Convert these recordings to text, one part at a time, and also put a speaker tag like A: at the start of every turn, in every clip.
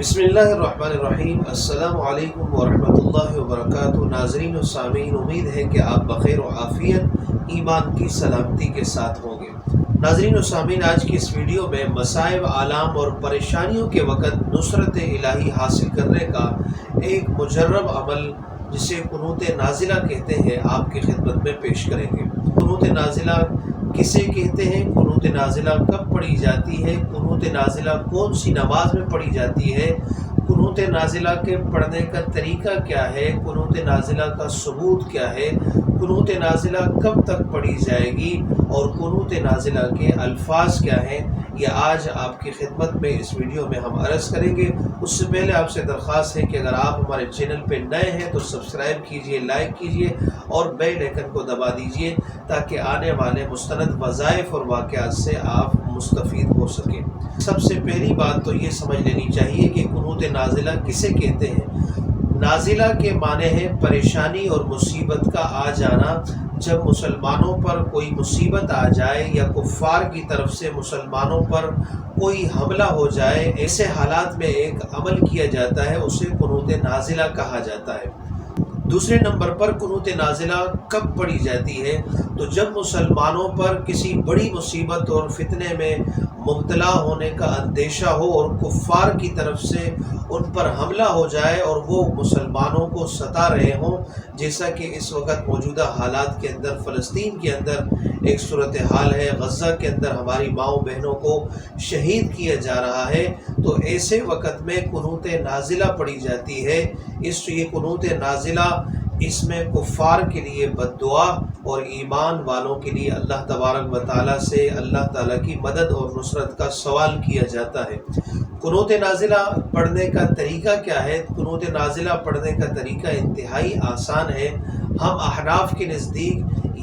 A: بسم اللہ الرحمن الرحیم۔ السلام علیکم ورحمۃ اللہ وبرکاتہ۔ ناظرین و سامعین، امید ہے کہ آپ بخیر و عافیت ایمان کی سلامتی کے ساتھ ہوں گے۔ ناظرین و سامعین، آج کی اس ویڈیو میں مصائب، آلام اور پریشانیوں کے وقت نصرت الہی حاصل کرنے کا ایک مجرب عمل جسے قنوت نازلہ کہتے ہیں آپ کی خدمت میں پیش کریں گے۔ قنوت نازلہ کسے کہتے ہیں؟ قنوت نازلہ کب پڑھی جاتی ہے؟ قنوت نازلہ کون سی نماز میں پڑھی جاتی ہے؟ قنوت نازلہ کے پڑھنے کا طریقہ کیا ہے؟ قنوت نازلہ کا ثبوت کیا ہے؟ قنوت نازلہ کب تک پڑھی جائے گی اور قنوت نازلہ کے الفاظ کیا ہیں؟ یہ آج آپ کی خدمت میں اس ویڈیو میں ہم عرض کریں گے۔ اس سے پہلے آپ سے درخواست ہے کہ اگر آپ ہمارے چینل پہ نئے ہیں تو سبسکرائب کیجئے، لائک کیجئے اور بیل آئیکن کو دبا دیجئے تاکہ آنے والے مستند وظائف اور واقعات سے آپ مستفید ہو سکیں۔ سب سے پہلی بات تو یہ سمجھ لینی چاہیے کہ قنوت نازلہ کسے کہتے ہیں۔ نازلہ کے معنی ہے پریشانی اور مصیبت کا آ جانا۔ جب مسلمانوں پر کوئی مصیبت آ جائے یا کفار کی طرف سے مسلمانوں پر کوئی حملہ ہو جائے، ایسے حالات میں ایک عمل کیا جاتا ہے، اسے قنوت نازلہ کہا جاتا ہے۔ دوسرے نمبر پر قنوت نازلہ کب پڑھی جاتی ہے؟ تو جب مسلمانوں پر کسی بڑی مصیبت اور فتنے میں مبتلا ہونے کا اندیشہ ہو اور کفار کی طرف سے ان پر حملہ ہو جائے اور وہ مسلمانوں کو ستا رہے ہوں، جیسا کہ اس وقت موجودہ حالات کے اندر فلسطین کے اندر ایک صورتحال ہے، غزہ کے اندر ہماری ماؤں بہنوں کو شہید کیا جا رہا ہے، تو ایسے وقت میں قنوت نازلہ پڑھی جاتی ہے۔ یہ قنوت نازلہ، اس میں کفار کے لیے بد دعا اور ایمان والوں کے لیے اللہ تبارک و تعالیٰ سے اللہ تعالیٰ کی مدد اور نصرت کا سوال کیا جاتا ہے۔ قنوت نازلہ پڑھنے کا طریقہ کیا ہے؟ قنوت نازلہ پڑھنے کا طریقہ انتہائی آسان ہے۔ ہم احناف کے نزدیک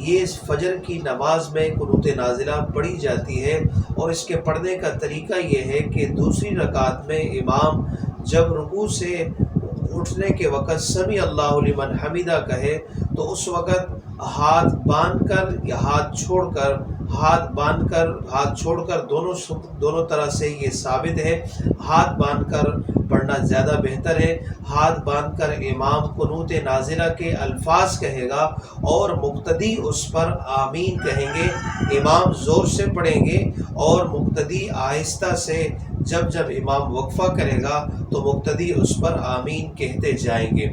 A: یہ فجر کی نماز میں قنوت نازلہ پڑھی جاتی ہے، اور اس کے پڑھنے کا طریقہ یہ ہے کہ دوسری رکعت میں امام جب رکوع سے اٹھنے کے وقت سمیع اللہ لمن حمیدہ کہے تو اس وقت ہاتھ باندھ کر یا ہاتھ چھوڑ کر دونوں طرح سے یہ ثابت ہے۔ ہاتھ باندھ کر پڑھنا زیادہ بہتر ہے۔ ہاتھ باندھ کر امام قنوت نازلہ کے الفاظ کہے گا اور مقتدی اس پر آمین کہیں گے۔ امام زور سے پڑھیں گے اور مقتدی آہستہ سے، جب امام وقفہ کرے گا تو مقتدی اس پر آمین کہتے جائیں گے۔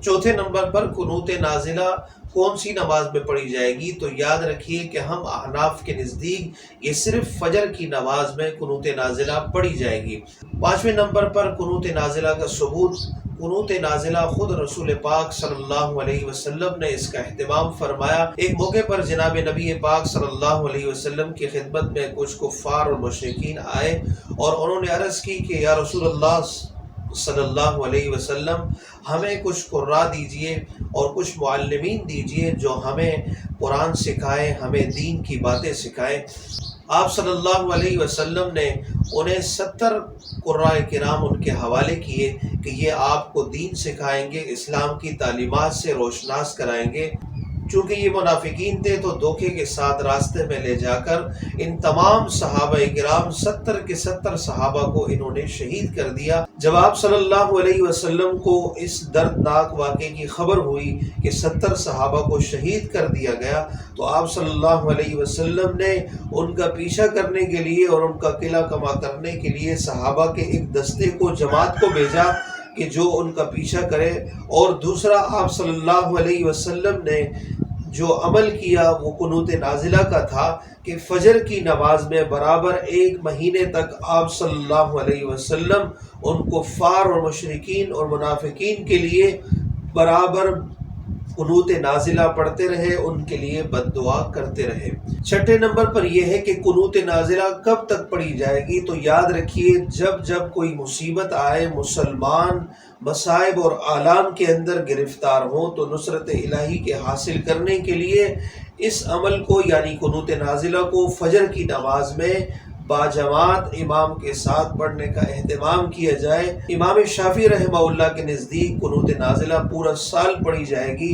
A: چوتھے نمبر پر قنوت نازلہ کون سی نماز میں پڑھی جائے گی؟ تو یاد رکھیے کہ ہم احناف کے نزدیک یہ صرف فجر کی نماز میں قنوت نازلہ پڑھی جائے گی۔ پانچویں نمبر پر قنوت نازلہ کا ثبوت۔ قنوت نازلہ خود رسول پاک صلی اللہ علیہ وسلم نے اس کا اہتمام فرمایا۔ ایک موقع پر جناب نبی پاک صلی اللہ علیہ وسلم کی خدمت میں کچھ کفار اور مشرکین آئے اور انہوں نے عرض کی کہ یا رسول اللہ صلی اللہ علیہ وسلم، ہمیں کچھ قراء دیجئے اور کچھ معلمین دیجئے جو ہمیں قرآن سکھائیں، ہمیں دین کی باتیں سکھائیں۔ آپ صلی اللہ علیہ وسلم نے انہیں 70 قراء کرام ان کے حوالے کیے کہ یہ آپ کو دین سکھائیں گے، اسلام کی تعلیمات سے روشناس کرائیں گے۔ چونکہ یہ منافقین تھے تو دھوکے کے ساتھ راستے میں لے جا کر ان تمام صحابہ کرام 70 کے 70 صحابہ کو انہوں نے شہید کر دیا۔ جب آپ صلی اللہ علیہ وسلم کو اس دردناک واقعے کی خبر ہوئی کہ 70 صحابہ کو شہید کر دیا گیا تو آپ صلی اللہ علیہ وسلم نے ان کا پیچھا کرنے کے لیے اور ان کا قلعہ کما کرنے کے لیے صحابہ کے ایک دستے کو، جماعت کو بھیجا کہ جو ان کا پیچھا کرے، اور دوسرا آپ صلی اللہ علیہ وسلم نے جو عمل کیا وہ قنوت نازلہ کا تھا کہ فجر کی نماز میں برابر 1 مہینے تک آپ صلی اللہ علیہ وسلم ان کفار اور مشرکین اور منافقین کے لیے برابر قنوت نازلہ پڑھتے رہے، ان کے لیے بد دعا کرتے رہے۔ چھٹے نمبر پر یہ ہے کہ قنوت نازلہ کب تک پڑھی جائے گی؟ تو یاد رکھیے جب کوئی مصیبت آئے، مسلمان مصائب اور آلام کے اندر گرفتار ہوں تو نصرت الہی کے حاصل کرنے کے لیے اس عمل کو یعنی قنوت نازلہ کو فجر کی نماز میں باجماعت امام کے ساتھ پڑھنے کا اہتمام کیا جائے۔ امام شافعی رحمہ اللہ کے نزدیک قنوت نازلہ پورا سال پڑھی جائے گی،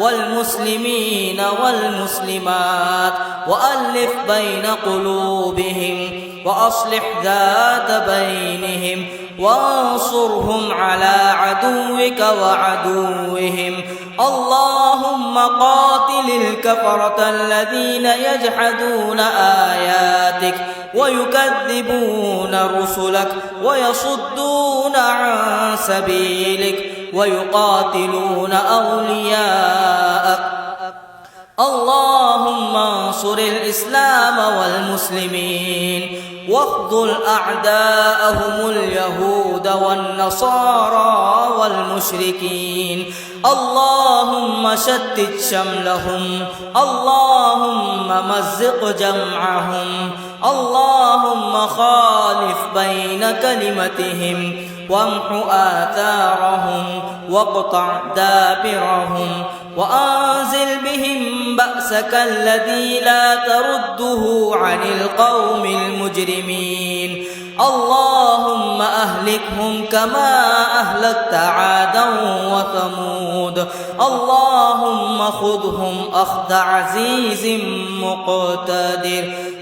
B: والمسلمين والمسلمات وألف بين قلوبهم وأصلح ذات بينهم وانصرهم على عدوك وعدوهم اللهم قاتل الكفرة الذين يجحدون آياتك ويكذبون رسلك ويصدون عن سبيلك ويقاتلون أولياءك اللهم انصر الإسلام والمسلمين واخذل أعداءهم اليهود والنصارى والمشركين اللهم شتت شملهم اللهم مزق جمعهم اللهم خالف بين كلمتهم وامح آثارهم واقطع دابرهم وأنزل بهم بأسك الذي لا ترده عن القوم المجرمين اللهم أهلكهم كما أهلكت عادا وثمود اللهم خذهم أخذ عزيز مقتدر।